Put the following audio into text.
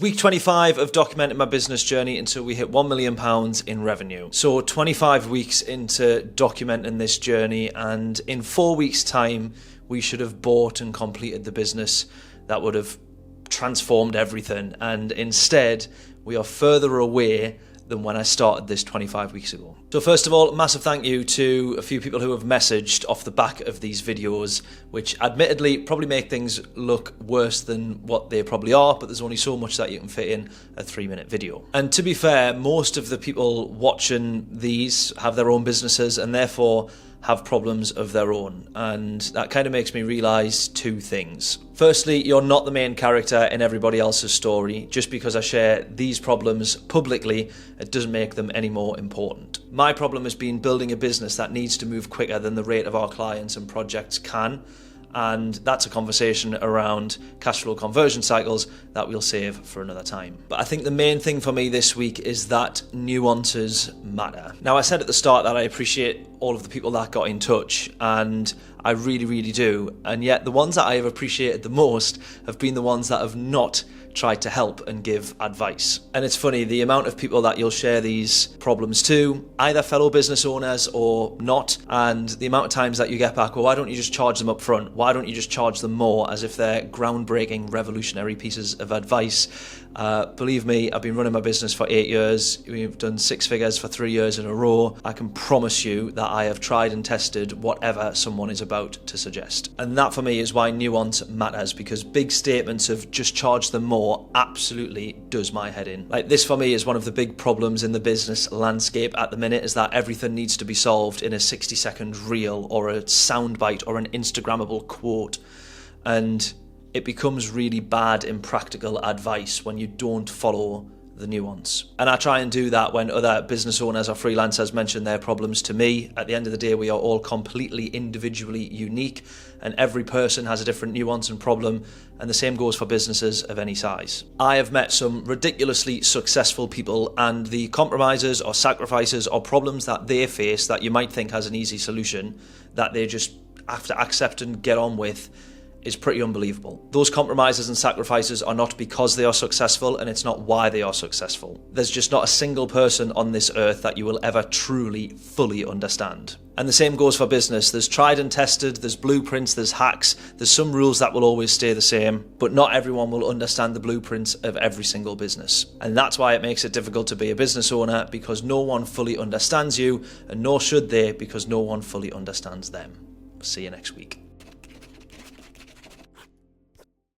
Week 25 of documenting my business journey until we hit £1 million in revenue. So 25 weeks into documenting this journey, and in 4 weeks' time, we should have bought and completed the business that would have transformed everything. And instead, we are further away than when I started this 25 weeks ago. So first of all, a massive thank you to a few people who have messaged off the back of these videos, which admittedly probably make things look worse than what they probably are, but there's only so much that you can fit in a 3-minute video. And to be fair, most of the people watching these have their own businesses and therefore have problems of their own. And that kind of makes me realize two things. Firstly, you're not the main character in everybody else's story. Just because I share these problems publicly, it doesn't make them any more important. My problem has been building a business that needs to move quicker than the rate of our clients and projects can. And that's a conversation around cash flow conversion cycles that we'll save for another time. But I think the main thing for me this week is that nuances matter. Now, I said at the start that I appreciate all of the people that got in touch, and I really, really do. And yet the ones that I have appreciated the most have been the ones that have not tried to help and give advice. And it's funny, the amount of people that you'll share these problems to, either fellow business owners or not, and the amount of times that you get back, well, why don't you just charge them up front? Why don't you just charge them more, as if they're groundbreaking, revolutionary pieces of advice? Believe me, I've been running my business for 8 years. We've done 6 figures for 3 years in a row. I can promise you that I have tried and tested whatever someone is about to suggest. And that for me is why nuance matters, because big statements of just charge them more absolutely does my head in. Like, this for me is one of the big problems in the business landscape at the minute, is that everything needs to be solved in a 60-second reel or a soundbite or an Instagrammable quote. And it becomes really bad impractical advice when you don't follow the nuance. And I try and do that when other business owners or freelancers mention their problems to me. At the end of the day, we are all completely individually unique, and every person has a different nuance and problem, and the same goes for businesses of any size. I have met some ridiculously successful people, and the compromises or sacrifices or problems that they face that you might think has an easy solution, that they just have to accept and get on with, is pretty unbelievable. Those compromises and sacrifices are not because they are successful, and it's not why they are successful. There's just not a single person on this earth that you will ever truly, fully understand. And the same goes for business. There's tried and tested, there's blueprints, there's hacks, there's some rules that will always stay the same, but not everyone will understand the blueprints of every single business. And that's why it makes it difficult to be a business owner, because no one fully understands you, and nor should they, because no one fully understands them. See you next week.